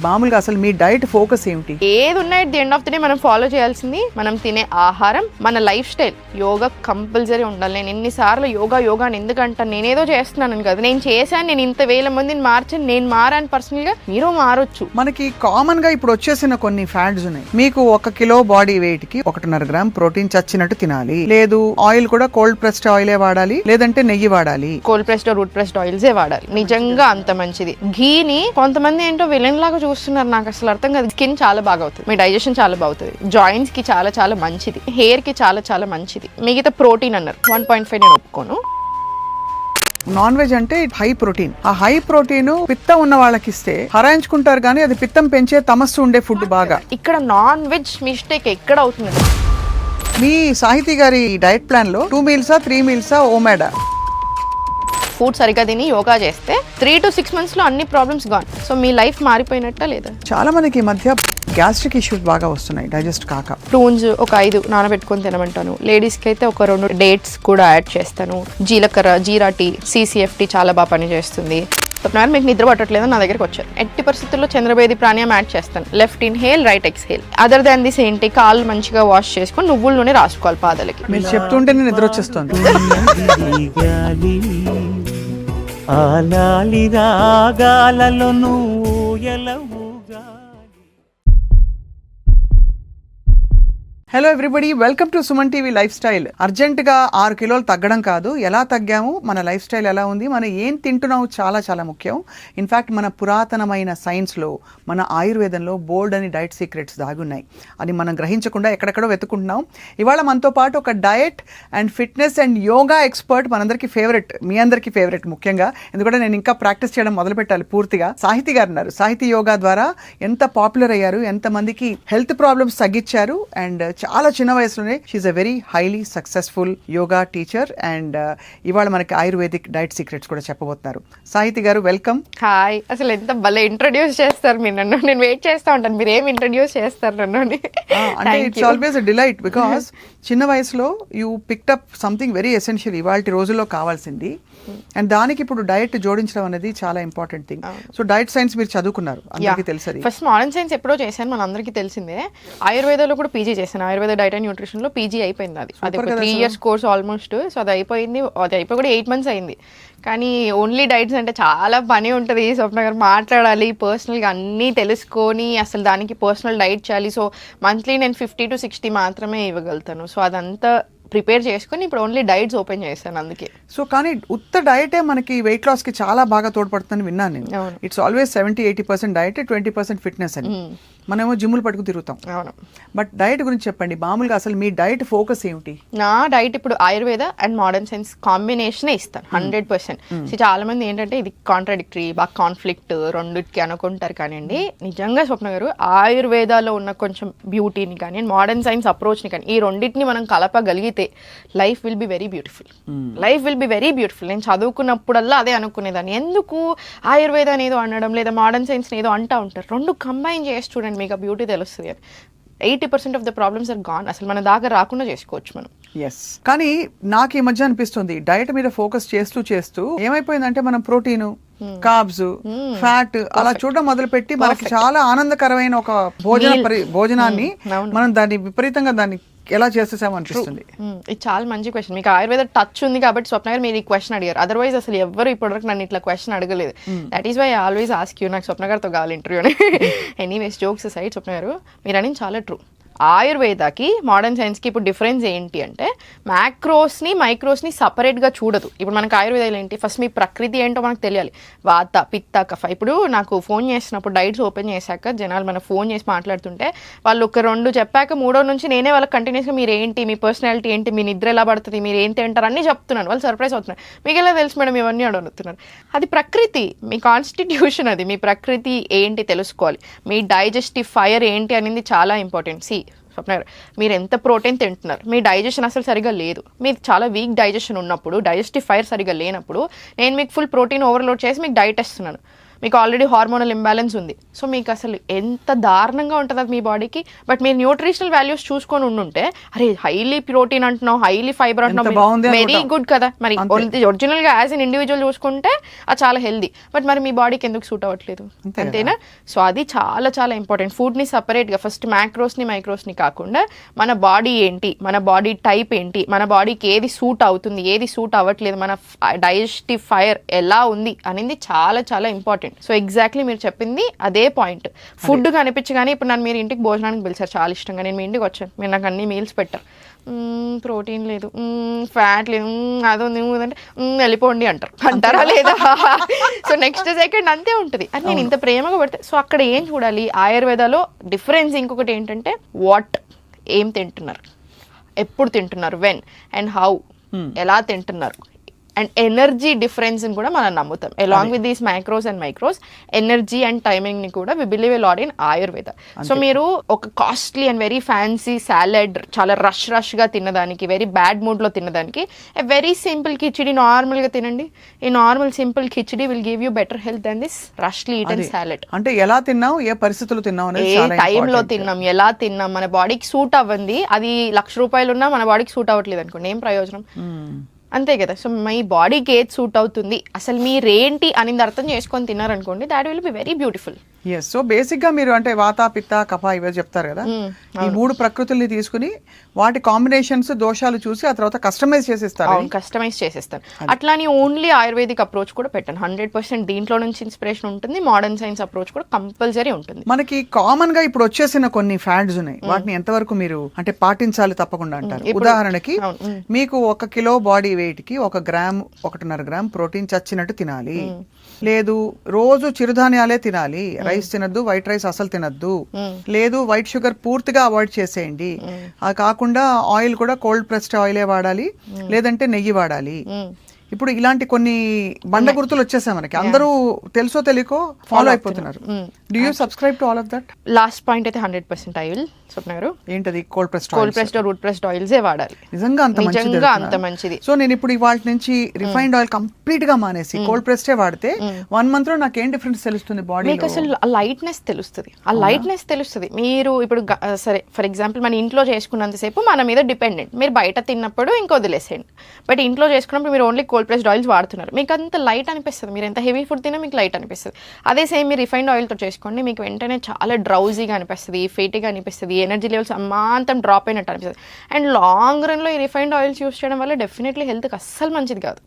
మామూలుగా అసలు మీ diet focus ఏమిటి? ఏది ఉన్నాయి the end of the day మనం ఫాలో చేయాల్సింది మనం తినే ఆహారం, మన లైఫ్ స్టైల్. యోగా కంపల్సరీ ఉండాలి. నేను ఎన్నిసార్లు యోగా అని ఎందుకంటాను, నేనేదో చేస్తున్నాను కదా, నేను చేశాను, నేను ఇంత వేల మందిని మార్చాను, నేను మారాను పర్సనల్ గా, మీరు మారొచ్చు. మనకి కామన్ గా ఇప్పుడు వచ్చేసిన కొన్ని ఫ్యాట్స్ ఉన్నాయి. మీకు 1 కిలో బాడీ వెయిట్ కి 1.5 గ్రామ్ ప్రోటీన్ చచ్చినట్టు తినాలి, లేదు ఆయిల్ కూడా కోల్డ్ ప్రెస్డ్ ఆయిలే వాడాలి, లేదంటే నెయ్యి వాడాలి, కోల్డ్ ప్రెస్డ్ రూట్ ప్రెస్డ్ ఆయిల్సే వాడాలి. నిజంగా అంత మంచిది. ఘీని కొంతమంది ఏంటో విలన్ లాగా చూస్తున్నారు, నాకు అసలు అర్థం కాదు. స్కిన్ చాలా బాగా అవుతుంది, మీ డైజెషన్ చాలా బాగుతుంది, జాయింట్స్ కి చాలా చాలా మంచిది, హెయిర్ కి చాలా చాలా మంచిది. మిగతా ప్రోటీన్ అన్నారు 1.5 నేను ఒప్పుకోను. నాన్ వెజ్ అంటే హై ప్రోటీన్. ఆ హై ప్రోటీన్ పిత్తం ఉన్న వాళ్ళకి ఇస్తే హరాయించుకుంటారు, కానీ అది పిత్తం పెంచే తమస్సు ఉండే ఫుడ్ బాగా. ఇక్కడ నాన్ వెజ్ మిస్టేక్ ఎక్కడ అవుతుంది? మీ సాహితీ గారి డైట్ ప్లాన్ లో 2 మీల్సా 3 మీల్సా ఓమేడా? ఫుడ్ సరిగా తిని యోగా చేస్తే 3 to 6 months లో అన్ని ప్రాబ్లమ్స్ గాన్. సో మీ లైఫ్ మారిపోయినట్ట లేదా? చాలా మందికి ఈ మధ్య గ్యాస్ట్రిక్ ఇష్యూస్ బాగా వస్తున్నాయి, డైజెస్ట్ కాక. ప్రూన్స్ ఒక 5 నానబెట్టుకొని తినమంటాను. లేడీస్ కి అయితే ఒక 2 డేట్స్ కూడా యాడ్ చేస్తాను. జీలకర్ర, జీరా టీ, CCFT చాలా బాగా పనిచేస్తుంది. చెప్తున్నారు మీకు నిద్ర పట్టట్లేదు, నా దగ్గరికి వచ్చారు. ఎట్టి పరిస్థితుల్లో చంద్రభేది ప్రాణాయామం యాడ్ చేస్తాను. Left inhale, right exhale. Other than this ఏంటి, కాళ్ళు మంచిగా వాష్ చేసుకొని నువ్వుల నూనె రాసుకోవాలి పాదాలకి. మీరు చెప్తుంటే నేను నిద్ర వచ్చేస్తుంది. ఆలాలి రాగాలలో నువ్వుగా. Hello everybody, welcome to Suman TV life style. Urgent గా 6 కిలోలు తగ్గడం కాదు, ఎలా తగ్గాము, మన లైఫ్ స్టైల్ ఎలా ఉంది, మనం ఏం తింటున్నాము చాలా చాలా ముఖ్యం. ఇన్ఫ్యాక్ట్ మన పురాతనమైన సైన్స్లో, మన ఆయుర్వేదంలో బోల్డ్ అని డైట్ సీక్రెట్స్ దాగున్నాయి. అది మనం గ్రహించకుండా ఎక్కడెక్కడో వెతుకుంటున్నాం. ఇవాళ మనతో పాటు ఒక diet and fitness and yoga expert, మనందరికీ ఫేవరెట్, మీ అందరికీ ఫేవరెట్ ముఖ్యంగా, ఎందుకంటే నేను ఇంకా ప్రాక్టీస్ చేయడం మొదలు పెట్టాలి పూర్తిగా. సాహితీ గారు ఉన్నారు. సాహితీ యోగా ద్వారా ఎంత పాపులర్ అయ్యారు, ఎంతమందికి హెల్త్ ప్రాబ్లమ్స్ తగ్గించారు, అండ్ చాలా చిన్న వయసులోనే she a very highly successful yoga teacher. And ఇవాళ మనకి ఆయుర్వేదిక్ డైట్ సీక్రెట్స్ కూడా చెప్పబోతున్నారు. సాహితీ గారు వెల్కమ్. హాయ్. అసలు ఎంత భలే ఇంట్రడ్యూస్ చేస్తారు మీరు నన్ను. నేను వెయిట్ చేస్తా ఉంటాను మీరు ఏం ఇంట్రడ్యూస్ చేస్తారు నన్ను. అంటే it's always a delight, because చిన్న వయసులో you picked up something very essential, ఇవాళ రోజుల్లో కావాల్సింది. అండ్ దానికి ఇప్పుడు డైట్ జోడించడం అనేది చాలా important thing. So diet science మీరు చదువుకున్నారు, అందరికీ తెలుసు. ఫస్ట్ మోడర్న్ సైన్స్ ఎప్పుడో చేశాను, మన అందరికీ తెలిసిందే. ఆయుర్వేదంలో కూడా పీజీ చేశాను. ఆయుర్వేద డైట్ అండ్ న్యూట్రిషన్ లో పీజీ అయిపోయింది. అది 3 years కోర్స్ ఆల్మోస్ట్. సో అది అయిపోయింది. అది అయిపోయి కూడా 8 months అయింది. కానీ ఓన్లీ డైట్స్ అంటే చాలా పని ఉంటుంది. స్వప్న గారు మాట్లాడాలి, పర్సనల్గా అన్నీ తెలుసుకొని అసలు దానికి పర్సనల్ డైట్ చేయాలి. సో మంత్లీ నేను 50 to 60 మాత్రమే ఇవ్వగలుగుతాను. సో అదంతా ప్రిపేర్ చేసుకుని ఇప్పుడు ఓన్లీ డైట్స్ ఓపెన్ చేశాను అందుకే. సో కానీ ఉత్త డైటే మనకి వెయిట్ లాస్ కి చాలా బాగా తోడ్పడుతుందని విన్నాను నేను. ఇట్స్ ఆల్వేస్ 70-80% డైట్, 20% ఫిట్నెస్ అని. మనమేమో జిమ్ములు పట్టుకు తిరుగుతాం. అవును. బట్ డైట్ గురించి చెప్పండి, మామూలుగా అసలు మీ డైట్ ఫోకస్ ఏమిటి? నా డైట్ ఇప్పుడు ఆయుర్వేద అండ్ మోడర్న్ సైన్స్ కాంబినేషనే ఇస్తాను 100%. సో చాలా మంది ఏంటంటే ఇది కాంట్రాడిక్టరీ, బాగా కాన్ఫ్లిక్ట్ రెండుకి అనుకుంటారు. కానివ్వండి, నిజంగా స్వప్న గారు ఆయుర్వేదాలో ఉన్న కొంచెం బ్యూటీని కానీ మోడర్న్ సైన్స్ అప్రోచ్ని కానీ ఈ రెండింటిని మనం కలపగలిగితే life will be very beautiful. Life will be very beautiful. నేను చదువుకున్నప్పుడల్లా అదే అనుకునేదాన్ని, ఎందుకు ఆయుర్వేదాన్ని ఏదో అనడం లేదా మోడర్న్ సైన్స్ ఏదో అంటూ ఉంటారు. రెండు కంబైన్ చేసి చూడండి, మీకు ఆ బ్యూటీ తెలుస్తుంది. 80% of the problems are gone. అసలు మన దాకా రాకుండా చేసుకోవచ్చు మనం. ఎస్. కానీ నాకు ఈ మధ్య అనిపిస్తుంది డైట్ మీద ఫోకస్ చేస్తూ ఏమైపోయిందంటే మనం ప్రోటీన్, కార్బ్స్, ఫ్యాట్ అలా చూడడం మొదలుపెట్టి మనకి చాలా ఆనందకరమైన ఒక భోజనాన్ని మనం దాన్ని విపరీతంగా దాన్ని ఎలా చేసేసామో అనిపిస్తుంది. ఇది చాలా మంచి క్వశ్చన్. మీకు ఆయుర్వేద టచ్ ఉంది కాబట్టి స్వప్న గారు మీరు ఈ క్వశ్చన్ అడిగారు. అదర్వైజ్ అసలు ఎవరు ఇప్పటివరకు నన్ను ఇట్లా క్వశ్చన్ అడగలేదు. That is why I always ask you. నాకు స్వప్న గారితో కావాలి ఇంటర్వ్యూ అని. ఎనీవేస్, జోక్స్ సైడ్, స్వప్న గారు మీరు అనేది చాలా ట్రూ. ఆయుర్వేదకి మోడర్న్ సైన్స్కి ఇప్పుడు డిఫరెన్స్ ఏంటి అంటే మ్యాక్రోస్ని మైక్రోస్ని సపరేట్గా చూడదు. ఇప్పుడు మనకు ఆయుర్వేదాలు ఏంటి, ఫస్ట్ మీ ప్రకృతి ఏంటో మనకు తెలియాలి. వాత, పిత్త, కఫ. ఇప్పుడు నాకు ఫోన్ చేసినప్పుడు డైట్స్ ఓపెన్ చేశాక జనాలు మన ఫోన్ చేసి మాట్లాడుతుంటే వాళ్ళు ఒక 2 చెప్పాక 3వ నుంచి నేనే వాళ్ళకి కంటిన్యూస్గా మీరు ఏంటి, మీ పర్సనాలిటీ ఏంటి, మీ నిద్ర ఎలా పడుతుంది, మీరు ఏం తింటారు అన్నీ చెప్తున్నాను. వాళ్ళు సర్ప్రైజ్ అవుతున్నారు, మీకు ఎలా తెలుసు మేడం ఇవన్నీ అడుగుతున్నారు. అది ప్రకృతి, మీ కాన్స్టిట్యూషన్, అది మీ ప్రకృతి ఏంటి తెలుసుకోవాలి. మీ డైజెస్టివ్ ఫైర్ ఏంటి అనేది చాలా ఇంపార్టెంట్. మీరు ఎంత ప్రోటీన్ తింటున్నారు, మీ డైజెషన్ అసలు సరిగా లేదు, మీరు చాలా వీక్ డైజెషన్ ఉన్నప్పుడు, డైజెస్టివ్ ఫైర్ సరిగా లేనప్పుడు నేను మీకు ఫుల్ ప్రోటీన్ ఓవర్లోడ్ చేసి మీకు డైట్ ఇస్తున్నాను. మీకు ఆల్రెడీ హార్మోనల్ ఇంబ్యాలెన్స్ ఉంది. సో మీకు అసలు ఎంత దారుణంగా ఉంటుంది అది మీ బాడీకి. బట్ మీరు న్యూట్రిషనల్ వాల్యూస్ చూసుకొని ఉండుంటే, అరే హైలీ ప్రోటీన్ అంటున్నావు, హైలీ ఫైబర్ అంటున్నావు, వెరీ గుడ్ కదా. మరి ఒరిజినల్ గా యాజ్ అన్ ఇండివిజువల్ చూసుకుంటే అది చాలా హెల్దీ. బట్ మరి మీ బాడీకి ఎందుకు సూట్ అవ్వట్లేదు, అంతేనా? సో అది చాలా చాలా ఇంపార్టెంట్. ఫుడ్ ని సపరేట్ గా ఫస్ట్ మ్యాక్రోస్ ని మైక్రోస్ ని కాకుండా మన బాడీ ఏంటి, మన బాడీ టైప్ ఏంటి, మన బాడీకి ఏది సూట్ అవుతుంది, ఏది సూట్ అవ్వట్లేదు, మన డైజెస్టివ్ ఫైర్ ఎలా ఉంది అనేది చాలా చాలా ఇంపార్టెంట్. సో ఎగ్జాక్ట్లీ మీరు చెప్పింది అదే పాయింట్. ఫుడ్ కనిపించగానే ఇప్పుడు నన్ను మీరు ఇంటికి భోజనానికి పిలిచారు చాలా ఇష్టంగా, నేను మీ ఇంటికి వచ్చాను, మీరు నాకు అన్ని మీల్స్ పెట్టారు, ప్రోటీన్ లేదు, ఫ్యాట్ లేదు, అదొంది అంటే వెళ్ళిపోండి అంటారా లేదా? సో నెక్స్ట్ సెకండ్ అంతే ఉంటుంది. అది నేను ఇంత ప్రేమగా పెడితే. సో అక్కడ ఏం చూడాలి, ఆయుర్వేదాలో డిఫరెన్స్ ఇంకొకటి ఏంటంటే వాట్, ఏం తింటున్నారు, ఎప్పుడు తింటున్నారు, వెన్ అండ్ హౌ, ఎలా తింటున్నారు, అండ్ ఎనర్జీ డిఫరెన్స్ ని కూడా మనం నమ్ముతాం. Along with these micros and micros, energy and timing ని కూడా we believe a lot in Ayurveda. So మీరు ఒక costly and very fancy salad చాలా రష్ గా తినదానికి, వెరీ బ్యాడ్ మూడ్ లో తినదానికి, a very simple khichdi normal గా తినండి. ఈ normal simple khichdi will give you better health then this rushly eaten salad. అంటే ఎలా తిన్నాం, ఏ పరిస్థితుల్లో తిన్నాం, ఏ టైంలో తిన్నాం, ఎలా తిన్నాం, మన బాడీకి సూట్ అవ్వండి. అది ₹1,00,000 ఉన్నా మన బాడీకి సూట్ అవ్వట్లేదు అనుకోండి, ఏం ప్రయోజనం? అంతే కదా. సో మీ బాడీకి ఏది సూట్ అవుతుంది, అసలు మీరేంటి అనేది అర్థం చేసుకొని తిన్నారనుకోండి, that will be very beautiful. Yes. So basic గా మీరు అంటే వాత, పిత్త, కఫ ఇవే చెప్తారు కదా, ఈ 3 ప్రకృతుల్ని తీసుకుని వాటి కాంబినేషన్స్, దోషాలు చూసి ఆ తర్వాత కస్టమైజ్ చేసేస్తారు. కస్టమైజ్ చేసేస్తాను. అట్లాని ఓన్లీ ఆయుర్వేదిక్ అప్రోచ్ కూడా పెట్టాను. 100% దీంట్లో నుంచి ఇన్స్పిరేషన్ ఉంటుంది. మోడర్న్ సైన్స్ అప్రోచ్ కూడా కంపల్సరీ ఉంటుంది. మనకి కామన్ గా ఇప్పుడు వచ్చేసిన కొన్ని ఫ్యాడ్స్ ఉన్నాయి, వాటిని ఎంతవరకు మీరు అంటే పాటించాలి తప్పకుండా అంటారు? ఉదాహరణకి మీకు 1 కిలో బాడీ వెయిట్ కి 1 గ్రామ్ 1.5 గ్రామ్ ప్రోటీన్ చచ్చినట్టు తినాలి, లేదు రోజు చిరుధాన్యాలే తినాలి, రైస్ తినద్దు, వైట్ రైస్ అసలు తినద్దు, లేదు వైట్ షుగర్ పూర్తిగా అవాయిడ్ చేసేయండి, అది కాకుండా ఆయిల్ కూడా కోల్డ్ ప్రెస్డ్ ఆయిలే వాడాలి, లేదంటే నెయ్యి వాడాలి. ఇప్పుడు ఇలాంటి కొన్ని బండ గుర్తులు వచ్చేసాయి మనకి, అందరూ తెలుసో తెలియకో ఫాలో అయిపోతున్నారు. Do you subscribe to all of that? Last point అయితే 100% ఐ విల్. స్వప్న గారు, ఏంటది? కోల్డ్ ప్రెస్డ్ రూట్ ప్రెస్డ్ ఆయిల్సే వాడాలి. నిజంగా అంత మంచిది. సో నేను ఇప్పుడు ఇవాళ నుంచి రిఫైన్డ్ ఆయిల్ కంప్లీట్ గా మానేసి కోల్డ్ ప్రెస్డే వాడితే 1 month లో నాకు ఏం డిఫరెన్స్ తెలుస్తుంది బాడీ? మీకు అసలు లైట్నెస్ తెలుస్తుంది. మీరు ఇప్పుడు సరే ఫర్ ఎగ్జాంపుల్ మన ఇంట్లో చేసుకున్నంతసేపు మన మీద డిపెండెంట్, మీరు బయట తిన్నప్పుడు ఇంకో వదిలేసేయండి. బట్ ఇంట్లో చేసుకున్నప్పుడు మీరు ఓన్లీ కోల్డ్ ప్రెస్డ్ ఆయిల్స్ వాడుతున్నారు, మీకు అంత లైట్ అనిపిస్తుంది. మీరు ఎంత హెవీ ఫుడ్ తిన్నా మీకు లైట్ అనిపిస్తుంది. అదే సేమ్ మీరు రిఫైన్డ్ ఆయిల్తో చేసుకోండి, మీకు వెంటనే చాలా డ్రౌజీగా అనిపిస్తుంది, ఫేటీగా అనిపిస్తుంది, ఎనర్జీ లెవెల్స్ అమాంతం డ్రాప్ అయినట్టు అనిపిస్తుంది. అండ్ లాంగ్ రన్ లో ఈ రిఫైన్డ్ ఆయిల్స్ యూస్ చేయడం వల్ల డెఫినెట్లీ హెల్త్కి అస్సలు మంచిది కాదు,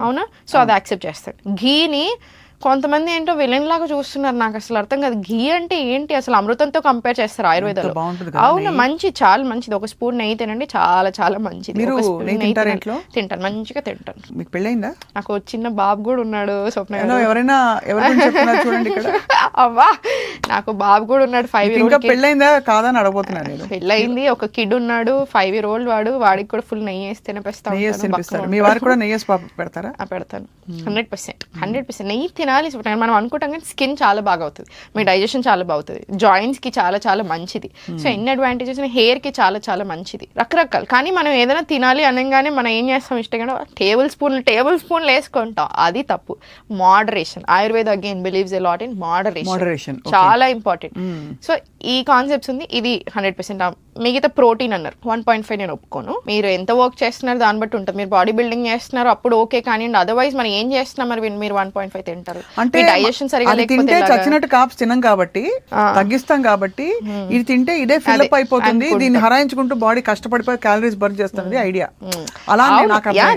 అవునా? సో అది యాక్సెప్ట్ చేస్తాడు. ఘీని కొంతమంది ఏంటో విలన్ లాగా చూస్తున్నారు, నాకు అసలు అర్థం కాదు. ఘీ అంటే ఏంటి అసలు? అమృతంతో కంపేర్ చేస్తారు ఆయుర్వేదంలో. అవును, చాలా మంచిది. 1 స్పూన్ నెయ్యి తినండి, చాలా చాలా మంచిది. తింటాను, మంచిగా తింటాను. మీకు పెళ్ళైందా? నాకు చిన్న బాబు కూడా ఉన్నాడు. స్వప్న ఎవరైనా చూడండి ఇక్కడ. అవ్వా, నాకు బాబు కూడా ఉన్నాడు. 5 years. పెళ్ళైందా కాదని అడగబోతున్నాను. పెళ్ళయింది, ఒక కిడ్ ఉన్నాడు, 5 year old వాడికి కూడా ఫుల్ నెయ్యి వేసి తినిపిస్తాను. మీ వారికి కూడా నెయ్యి పెడతారా? పెడతాను. 100% నెయ్యి తినాలి. మనం అనుకుంటాం కానీ స్కిన్ చాలా బాగా అవుతుంది, మీ డైజెషన్ చాలా బాగుతుంది, జాయింట్స్ కి చాలా చాలా మంచిది. సో ఎన్ని అడ్వాంటేజెస్, హెయిర్ కి చాలా చాలా మంచిది, రకరకాలు. కానీ మనం ఏదైనా తినాలి అనగానే మనం ఏం చేస్తాం, ఇష్టంగా టేబుల్ స్పూన్లు వేసుకుంటాం, అది తప్పు. Moderation. Ayurveda again believes a lot in moderation, చాలా ఇంపార్టెంట్. సో ఈ కాన్సెప్ట్స్ ఉంది. ఇది 100%. మిగతా ప్రోటీన్ అన్నారు, 1.5 నేను ఒప్పుకోను. మీరు ఎంత వర్క్ చేస్తున్నారు దాన్ని బట్టి ఉంటుంది. మీరు బాడీ బిల్డింగ్ చేస్తున్నారు అప్పుడు ఓకే, కానీ అదర్వైజ్ మనం ఏం చేస్తున్నాం మరి మీరు 1.5 తింటారు అంటే డైజెషన్ సరిగా లేకపోతే చచ్చినట్టు కాప్స్ తినం కాబట్టి తగ్గిస్తాం కాబట్టి ఇది తింటే ఇదే ఫిల్అప్ అయిపోతుంది, దీన్ని హరాయించుకుంటూ బాడీ కష్టపడిపోయి క్యాలరీస్ బర్న్ చేస్తుంది ఐడియా. అలా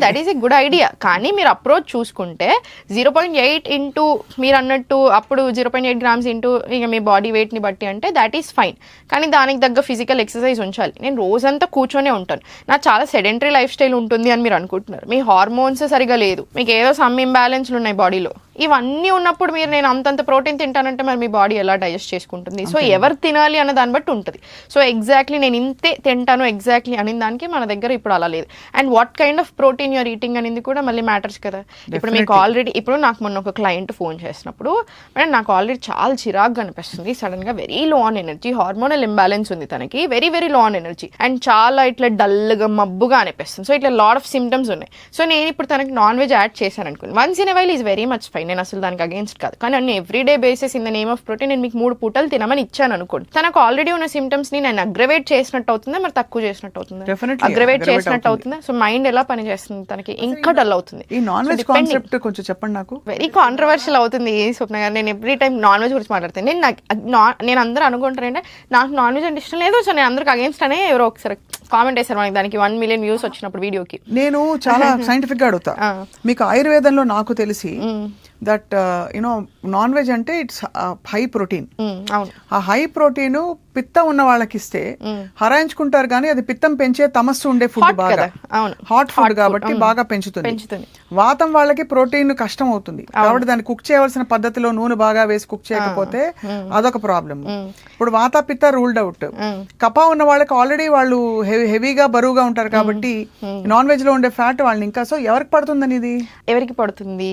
that is a good idea. కానీ మీరు అప్రోచ్ చూసుకుంటే 0.8 ఇంటూ మీరు అన్నట్టు అప్పుడు 0.8 grams ఇంటూ ఇక మీ బాడీ వెయిట్ ని బట్టి అంటే దాట్ ఈస్ ఫైన్. కానీ దానికి తగ్గ ఫిజికల్ ఎక్సర్సైజ్ ఉంచాలి. నేను రోజంతా కూర్చొనే ఉంటాను, నాకు చాలా సెడెంటరీ లైఫ్ స్టైల్ ఉంటుంది అని మీరు అనుకుంటున్నారు. మీ హార్మోన్స్ సరిగా లేదు, మీకు ఏదో సమ్ ఇంబ్యాలెన్స్లు ఉన్నాయి బాడీలో, ఇవన్నీ ఉన్నప్పుడు మీరు నేను అంతంత ప్రోటీన్ తింటానంటే మరి మీ బాడీ ఎలా డైజెస్ట్ చేసుకుంటుంది? సో ఎవరు తినాలి అన్న దాన్ని బట్టి ఉంటుంది. సో ఎగ్జాక్ట్లీ నేను ఇంతే తింటాను ఎగ్జాక్ట్లీ అనే దానికి మన దగ్గర ఇప్పుడు అలా లేదు. And what kind of protein you're eating అనేది కూడా మళ్ళీ మ్యాటర్స్ కదా. ఇప్పుడు మీకు ఆల్రెడీ ఇప్పుడు నాకు మొన్న ఒక క్లయింట్ ఫోన్ చేసినప్పుడు మేడం నాకు ఆల్రెడీ చాలా చిరాగ్గా అనిపిస్తుంది, సడన్ గా very low on energy, hormonal imbalance ఉంది తనకి, very very low on energy, and చాలా ఇట్లా డల్గా మబ్బుగా అనిపిస్తుంది. సో ఇట్లా లాట్ ఆఫ్ సిమ్టమ్స్ ఉన్నాయి. సో నేను ఇప్పుడు తనకి నాన్ వెజ్ యాడ్ చేశాను అనుకోండి, once in a while is very much fine. Fine, నేను అసలు దానికి అగేన్స్ట్ కాదు. కానీ అన్ని everyday basis in the name of protein నేను మీకు 3 పూటలు తినమని ఇచ్చాను అనుకోండి, తనకు ఆల్రెడీ ఉన్న సిమ్టమ్స్ ని నేను అగ్రవేట్ చేసినట్టు అవుతుందా, మరి తక్కువ చేసినట్టు అవుతుందా? Definitely అగ్రవేట్ చేసినట్టు అవుతుందా? సో మైండ్ ఎలా పని చేస్తుంది తనకి, ఇంకా డల్ అవుతుంది. ఈ నాన్ వెజ్ కాన్సెప్ట్ కొంచెం చెప్పండి నాకు. వెరీ కాంట్రవర్షియల్ అవుతుంది స్వప్న గారు. నేను ఎవ్రీ టైం నాన్ వెజ్ గురించి మాట్లాడతాను. నేను అందరూ అనుకుంటారంటే నాకు నాన్ వెజ్ అంటే ఇష్టం లేదు, సో నేను అందరికి అగేన్స్ట్ అనే ఎవరో ఒకసారి కామెంట్ చేశారు మనకి, దానికి 1 మిలియన్ వ్యూస్ వచ్చినప్పుడు వీడియోకి. నేను చాలా సైంటిఫిక్ గా అడుగుతా, మీకు ఆయుర్వేదంలో నాకు తెలిసి దట్ యునో నాన్ వెజ్ అంటే ఇట్స్ హై ప్రోటీన్. ఆ హై ప్రోటీన్ పిత్తం ఉన్న వాళ్ళకి ఇస్తే హరాయించుకుంటారు, కానీ అది పిత్తం పెంచే తమస్సు ఉండే ఫుడ్, బాగా హాట్ ఫుడ్ కాబట్టి బాగా పెంచుతుంది. వాతం వాళ్ళకి ప్రోటీన్ కష్టం అవుతుంది కాబట్టి దాన్ని కుక్ చేయవలసిన పద్ధతిలో నూనె బాగా వేసి కుక్ చేయకపోతే అదొక ప్రాబ్లం. ఇప్పుడు వాత పిత్త రూల్డ్ అవుట్. కపా ఉన్న వాళ్ళకి ఆల్రెడీ వాళ్ళు హెవీగా బరువుగా ఉంటారు కాబట్టి నాన్ వెజ్ లో ఉండే ఫ్యాట్ వాళ్ళని ఇంకా, సో ఎవరికి పడుతుందని ఇది ఎవరికి పడుతుంది?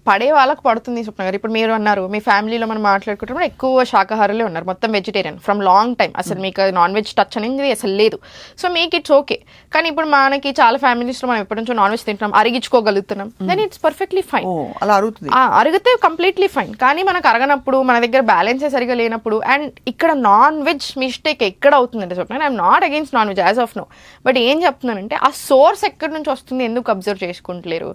పడే వాళ్ళకి పడుతుంది స్వప్న గారు. ఇప్పుడు మీరు అన్నారు మీ ఫ్యామిలీలో మనం మాట్లాడుకుంటున్నప్పుడు ఎక్కువ శాకాహారులే ఉన్నారు, మొత్తం వెజిటేరియన్ ఫ్రమ్ లాంగ్ టైం, అసలు మీకు నాన్ వెజ్ టచ్ అనేది అసలు లేదు. సో మీకు ఇట్స్ ఓకే. కానీ ఇప్పుడు మనకి చాలా ఫ్యామిలీస్లో మనం ఎప్పటి నుంచో నాన్ వెజ్ తింటున్నాం, అరిగించుకోగలుగుతున్నాం, దెన్ ఇట్స్ పర్ఫెక్ట్లీ ఫైన్. అలా అరుగుతుంది, అరిగితే కంప్లీట్లీ ఫైన్. కానీ మనకు అరగనప్పుడు, మన దగ్గర బ్యాలెన్సే సరిగా లేనప్పుడు, అండ్ ఇక్కడ నాన్ వెజ్ మిస్టేక్ ఎక్కడ అవుతుందంటే Swapna, I'm not against non veg as of now, but ఏం చెప్తున్నానంటే ఆ సోర్స్ ఎక్కడి నుంచి వస్తుంది ఎందుకు అబ్జర్వ్ చేసుకుంటలేరు?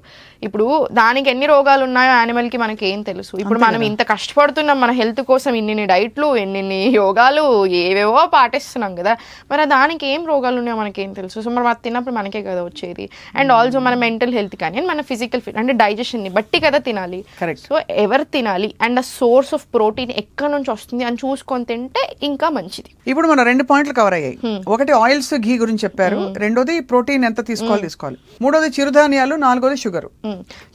ఇప్పుడు దానికి ఎన్ని రోగాలు ఉన్నాయో యానిమల్ కి మనకి ఏం తెలుసు? ఇప్పుడు మనం ఇంత కష్టపడుతున్నాం మన హెల్త్ కోసం, ఇన్ని డైట్లు, ఎన్ని యోగాలు, ఏవేవో పాటిస్తున్నాం కదా, మరి దానికి ఏం రోగాలు ఉన్నాయో మనకేం తెలుసు? సో మరి తిన్నప్పుడు మనకే కదా వచ్చేది. అండ్ ఆల్సో మన మెంటల్ హెల్త్ కానీ మన ఫిజికల్ ఫిట్ అంటే డైజెషన్ ని బట్టి కదా తినాలి. సో ఎవరు తినాలి అండ్ ఆ సోర్స్ ఆఫ్ ప్రోటీన్ ఎక్కడి నుంచి వస్తుంది అని చూసుకొని తింటే ఇంకా మంచిది. ఇప్పుడు మన 2 పాయింట్లు కవర్ అయ్యాయి. ఒకటి ఆయిల్స్, ఘీ గురించి చెప్పారు, రెండోది ప్రోటీన్ ఎంత తీసుకోవాలి, మూడోది చిరుధాన్యాలు, నాలుగోది షుగర్.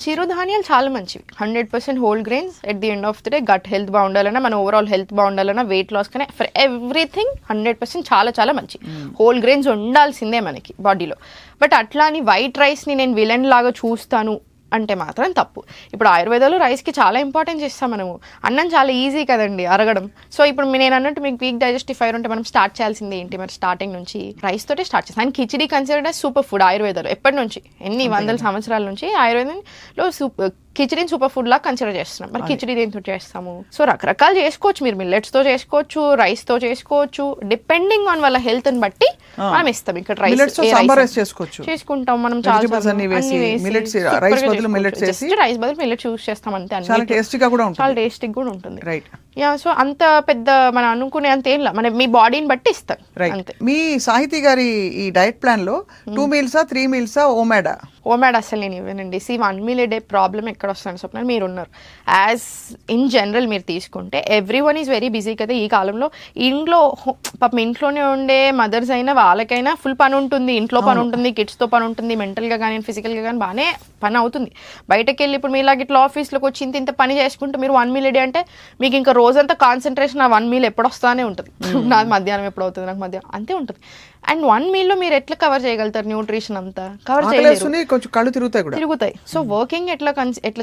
చిరుధాన్యాలు చాలా మంచివి, 100% whole grains. At the end of the day gut health బాగుండాలన్నా, మన ఓవరాల్ హెల్త్ బాగుండాలన్నా, వెయిట్ లాస్ కానీ ఫర్ ఎవ్రీథింగ్ 100% చాలా చాలా మంచి హోల్ గ్రెయిన్స్ ఉండాల్సిందే మనకి బాడీలో. బట్ అట్లా అని వైట్ రైస్ని నేను విలన్ లాగా చూస్తాను అంటే మాత్రం తప్పు. ఇప్పుడు ఆయుర్వేదాలు రైస్కి చాలా ఇంపార్టెన్స్ ఇస్తాం మనము. అన్నం చాలా ఈజీ కదండి అరగడం. సో ఇప్పుడు నేను అన్నట్టు మీకు వీక్ డైజెస్టివ్ ఫైర్ ఉంటే మనం స్టార్ట్ చేయాల్సింది ఏంటి? మరి స్టార్టింగ్ నుంచి రైస్ తోటే స్టార్ట్ చేస్తాం. And khichdi considered as super food ఆయుర్వేదాలు ఎప్పటి నుంచి, ఎన్ని వందల సంవత్సరాల నుంచి ఆయుర్వేదంలో కిచిడిని సూపర్ ఫుడ్ లాగా కన్సిడర్ చేస్తున్నాం. మరి కిచిడి దేంతో చేస్తాము? సో రకరకాలు చేసుకోవచ్చు, మీరు మిల్లెట్స్ తో చేసుకోవచ్చు, రైస్ తో చేసుకోవచ్చు, డిపెండింగ్ ఆన్ వాళ్ళ హెల్త్ ని బట్టి మనం ఇస్తాం. ఇక్కడ రైస్ చేసుకుంటాం మనం, రైస్ బదులు మిల్లెట్స్ యూస్ చేస్తాం అంతే. చాలా టేస్టీగా కూడా ఉంటుంది. యా, సో అంత పెద్ద మనం అనుకునే అంత ఏం మన మీ బాడీని బట్టి ఇస్తాం అంతే. మీ సాహితీ గారి ఈ డైట్ ప్లాన్ లో 2 మీల్సా 3 మీల్సా ఓమాడ్ అసలు నేను ఇవ్వనండి. 1 మీల్ ఏ డే ప్రాబ్లం ఎక్కడ వస్తుంది స్వప్న? మీరు ఉన్నారు యాజ్ ఇన్ జనరల్ మీరు తీసుకుంటే every one is very busy కదా ఈ కాలంలో. పాపం ఇంట్లోనే ఉండే మదర్స్ అయినా వాళ్ళకైనా ఫుల్ పని ఉంటుంది, ఇంట్లో పని ఉంటుంది, కిడ్స్తో పని ఉంటుంది, మెంటల్గా కానీ ఫిజికల్గా కానీ బాగానే పని అవుతుంది. బయటకు వెళ్ళి ఇప్పుడు మీలాగ ఇట్లా ఆఫీస్లోకి వచ్చి ఇంత పని చేసుకుంటే మీరు 1 మీల్ ఏ డే అంటే మీకు ఇంకా రోజంతా కాన్సన్ట్రేషన్ ఆ 1 మీల్ ఎప్పుడు వస్తానే ఉంటుంది. నాది మధ్యాహ్నం ఎప్పుడు అవుతుంది, నాకు మధ్యాహ్నం అంతే ఉంటుంది. అండ్ 1 మీల్లో మీరు ఎట్లా కవర్ చేయగలుగుతారు? న్యూట్రిషన్ అంతా కవర్ తిరుగుతాయి. సో వర్కింగ్ ఎట్లా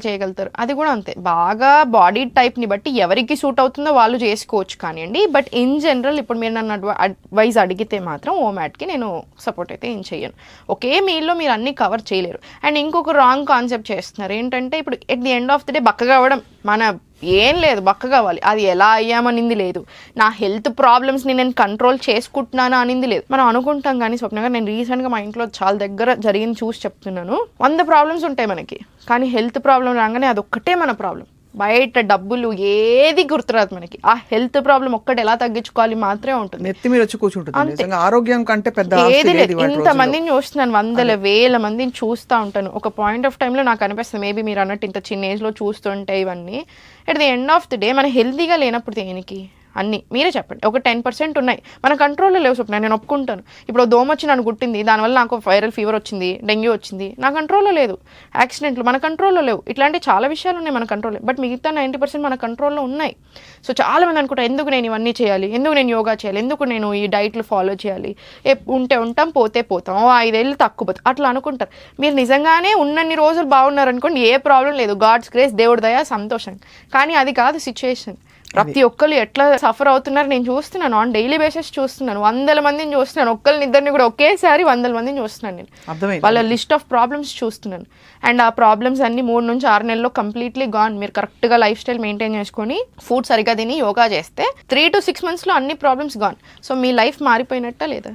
చేయగలుగుతారు? అది కూడా అంతే. బాగా బాడీ టైప్ ని బట్టి ఎవరికి సూట్ అవుతుందో వాళ్ళు చేసుకోవచ్చు కానివ్వండి. బట్ ఇన్ జనరల్ ఇప్పుడు మీరు నన్ను అడ్వైజ్ అడిగితే మాత్రం ఓమాట్కి నేను సపోర్ట్ అయితే ఏం చెయ్యను. ఒకే మీల్లో మీరు అన్ని కవర్ చేయలేరు. అండ్ ఇంకొక రాంగ్ కాన్సెప్ట్ చేస్తున్నారు ఏంటంటే, ఇప్పుడు at the end of the day బక్కగా అవ్వడం మన ఏం లేదు, బక్క కావాలి, అది ఎలా అయ్యామనింది లేదు, నా హెల్త్ ప్రాబ్లమ్స్ని నేను కంట్రోల్ చేసుకుంటున్నానా అనింది లేదు. మనం అనుకుంటాం కానీ స్వప్న గారు, నేను రీసెంట్గా మా ఇంట్లో చాలా దగ్గర జరిగింది చూసి చెప్తున్నాను. 100 ప్రాబ్లమ్స్ ఉంటాయి మనకి, కానీ హెల్త్ ప్రాబ్లం రాగానే అదొక్కటే మన ప్రాబ్లం. బయట డబ్బులు ఏది గుర్తురాదు మనకి, ఆ హెల్త్ ప్రాబ్లం ఒక్కటి ఎలా తగ్గించుకోవాలి మాత్రమే ఉంటుంది. నెత్తి మీద వచ్చి కూర్చుంటుంది. ఆరోగ్యం కంటే పెద్ద ఏది లేదు. ఇంత మందిని చూస్తున్నాను, 100,000 మందిని చూస్తూ ఉంటాను. ఒక పాయింట్ ఆఫ్ టైంలో నాకు అనిపిస్తుంది, మేబీ మీరు అన్నట్టు ఇంత చిన్న ఏజ్లో చూస్తుంటే ఇవన్నీ at the end of the day మన హెల్తీగా లేనప్పుడు దేనికి అన్నీ మీరే చెప్పండి. ఒక 10% ఉన్నాయి మన కంట్రోల్లో లేవు స్వప్న, నేను ఒప్పుకుంటాను. ఇప్పుడు దోమ వచ్చి నన్ను గుట్టింది, దానివల్ల నాకు వైరల్ ఫీవర్ వచ్చింది, డెంగ్యూ వచ్చింది, నా కంట్రోల్లో లేదు. యాక్సిడెంట్లు మన కంట్రోల్లో లేవు. ఇట్లాంటి చాలా విషయాలు ఉన్నాయి మన కంట్రోల్లో, బట్ మిగతా 90% మన కంట్రోల్లో ఉన్నాయి. సో చాలా మంది అనుకుంటారు, ఎందుకు నేను ఇవన్నీ చేయాలి, ఎందుకు నేను యోగా చేయాలి, ఎందుకు నేను ఈ డైట్లు ఫాలో చేయాలి, ఉంటే ఉంటాం పోతే పోతాం, 5 ఏళ్ళు తక్కువ పోతాం అట్లా అనుకుంటారు. మీరు నిజంగానే ఉన్నన్ని రోజులు బాగున్నారనుకోండి, ఏ ప్రాబ్లం లేదు, గాడ్స్ గ్రేస్, దేవుడి దయ, సంతోషం. కానీ అది కాదు సిచ్యుయేషన్. ప్రతి ఒక్కరు ఎట్లా సఫర్ అవుతున్నారు నేను చూస్తున్నాను, ఆన్ డైలీ బేసిస్ చూస్తున్నాను, 100 మందిని చూస్తున్నాను, ఒక్కరిని ఇద్దరిని కూడా ఒకేసారి 100 మందిని చూస్తున్నాను నేను. వాళ్ళ లిస్ట్ ఆఫ్ ప్రాబ్లమ్స్ చూస్తున్నాను. అండ్ ఆ ప్రాబ్లమ్స్ అన్ని 3 నుంచి 6 నెలల్లో కంప్లీట్లీ గాన్. మీరు కరెక్ట్గా లైఫ్ స్టైల్ మెయింటైన్ చేసుకొని ఫుడ్ సరిగ్గా తిని యోగా చేస్తే 3 to 6 monthsలో అన్ని ప్రాబ్లమ్స్ గాన్. సో మీ లైఫ్ మారిపోయినట్టా లేదా?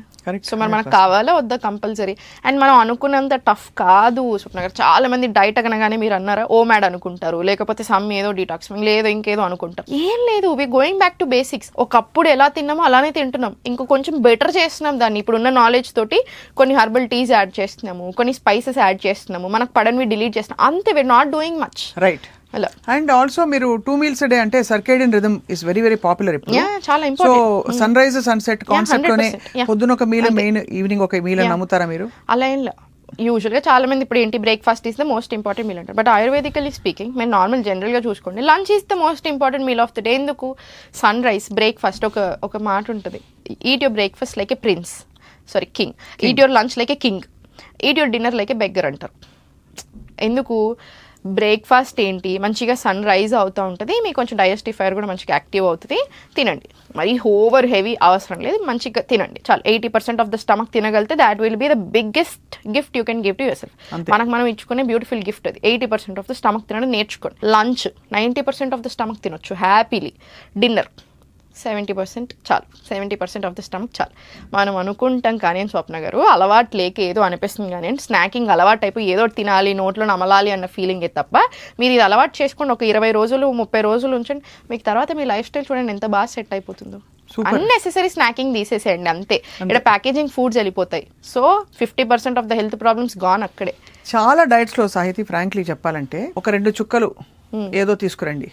సో మరి మనకు కావాలా వద్దా? కంపల్సరీ. అండ్ మనం అనుకున్నంత టఫ్ కాదు స్వప్న గారు. చాలా మంది డైట్ అనగానే మీరు అన్నారా ఓ మ్యాడ్ అనుకుంటారు, లేకపోతే సమ్ ఏదో డీటాక్సింగ్ లేదో ఇంకేదో అనుకుంటారు. ఏం లేదు, we going back to basics. ఒకప్పుడు ఎలా తిన్నామో అలానే తింటున్నాం, ఇంకో కొంచెం బెటర్ చేస్తున్నాం దాన్ని. ఇప్పుడున్న నాలెడ్జ్ తోటి కొన్ని హర్బల్ టీస్ యాడ్ చేస్తున్నాము, కొన్ని స్పైసెస్ యాడ్ చేస్తున్నాము, మనకు పడనివి డిలీట్ చేస్తున్నాం, అంతే. We're not doing much. Right. అలా. అండ్ ఆల్సో మీరు 2 meals a day అంటే circadian rhythm is very very popular ఇప్పుడు. చాలా so important. Sun rise sunset concept లోనే 100%. పొద్దున ఒక మీల్ మెయిన్, ఈవినింగ్ ఒక మీల్ నమ్ముతారా మీరు? అలా ఏం లేదు. యూజువల్గా చాలా మంది ఇప్పుడు ఏంటి breakfast is the most important meal అంటారు. బట్ ఆయుర్వేదికలీ స్పీకింగ్ మీరు నార్మల్ జనరల్గా చూసుకోండి, lunch is the most important meal of the day. ఎందుకు? సన్ రైజ్ బ్రేక్ఫాస్ట్ ఒక మాట ఉంటుంది, eat your breakfast like A prince, sorry king, eat your lunch like a king, eat your dinner like A beggar అంటారు. ఎందుకు? Breakfast ఏంటి, మంచిగా sun rise అవుతూ ఉంటుంది, మీకు కొంచెం డైజెస్టిఫైర్ కూడా మంచిగా యాక్టివ్ అవుతుంది, తినండి. మరి ఓవర్ హెవీ అవసరం లేదు, మంచిగా తినండి చాలు. 80% ఆఫ్ ద స్టమక్ తినగలితే that will be the biggest gift you can give to your self. మనకు మనం ఇచ్చుకునే బ్యూటిఫుల్ గిఫ్ట్ అది. 80% ఆఫ్ ద స్టమక్ తినడం నేర్చుకోండి. లంచ్ 90% ఆఫ్ ద స్టమక్ తినొచ్చు హ్యాపీలీ. డిన్నర్ 70% చాలు, 70% ఆఫ్ ద స్టమక్ చాలు. మనం అనుకుంటాం కానీ స్వప్న గారు అలవాటు లేక ఏదో అనిపిస్తుంది కానీ స్నాకింగ్ అలవాటు అయిపోయి ఏదో తినాలి నోట్లో నమలాలి అన్న ఫీలింగే తప్ప, మీరు ఇది అలవాటు చేసుకుని ఒక 20 రోజులు 30 రోజులు ఉంచండి, మీకు తర్వాత మీ లైఫ్ స్టైల్ చూడండి ఎంత బాగా సెట్ అయిపోతుందో. అన్నెసెసరీ స్నాకింగ్ తీసేసేయండి అంతే. ఇక్కడ ప్యాకేజింగ్ ఫుడ్స్ వెళ్ళిపోతాయి. So 50% of the health problems gone అక్కడే. చాలా డైట్స్ లో సాహితీ ఫ్రాంక్లీ చెప్పాలంటే ఒక 2 చుక్కలు ఏదో తీసుకురండి,